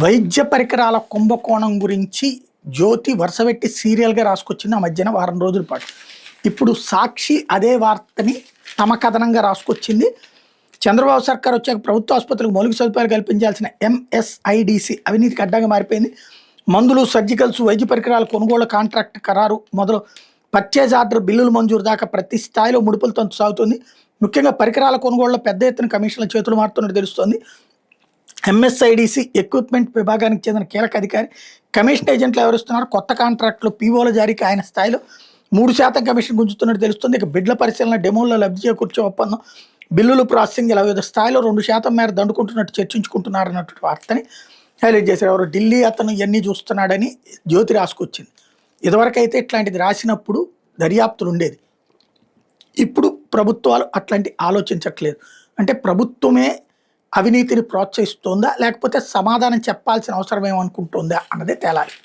వైద్య పరికరాల కుంభకోణం గురించి జ్యోతి వరుసపెట్టి సీరియల్గా రాసుకొచ్చింది ఆ మధ్యన వారం రోజుల పాటు. ఇప్పుడు సాక్షి అదే వార్తని తమ కథనంగా రాసుకొచ్చింది. చంద్రబాబు సర్కార్ వచ్చాక ప్రభుత్వ ఆసుపత్రులకు మౌలిక సదుపాయాలు కల్పించాల్సిన ఎంఎస్ఐడిసి అవినీతికి అడ్డంగా మారిపోయింది. మందులు, సర్జికల్స్, వైద్య పరికరాల కొనుగోలు, కాంట్రాక్ట్ ఖరారు మొదలు పర్చేజ్ ఆర్డర్, బిల్లులు మంజూరు దాకా ప్రతి స్థాయిలో ముడుపులతో సాగుతుంది. ముఖ్యంగా పరికరాల కొనుగోళ్లలో పెద్ద ఎత్తున కమిషన్ల చేతులు మారుతున్నట్టు తెలుస్తోంది. ఎంఎస్ఐడిసి ఎక్విప్మెంట్ విభాగానికి చెందిన కీలక అధికారి కమిషన్ ఏజెంట్లు ఎవరిస్తున్నారు. కొత్త కాంట్రాక్టులు, పీఓల జారీకి ఆయన స్థాయిలో 3% కమిషన్ గుంజుతున్నట్టు తెలుస్తుంది. ఇక బిడ్ల పరిశీలన, డెమోల్లో లబ్ధి చేకూర్చే ఒప్పందం, బిల్లులు ప్రాసెసింగ్ ఇలా వివిధ స్థాయిలో 2% మేర దండుకుంటున్నట్టు చర్చించుకుంటున్నారు అన్నట్టు వార్తని హైలైట్ చేశారు. ఎవరు ఢిల్లీ అతను ఇవన్నీ చూస్తున్నాడని జ్యోతి రాసుకొచ్చింది. ఇదివరకైతే ఇట్లాంటిది రాసినప్పుడు దర్యాప్తులు ఉండేది. ఇప్పుడు ప్రభుత్వాలు అట్లాంటి ఆలోచించట్లేదు. అంటే ప్రభుత్వమే అవినీతిని ప్రోత్సహిస్తోందా లేకపోతే సమాధానం చెప్పాల్సిన అవసరం ఏమనుకుంటుందా అన్నదే తేలాలి.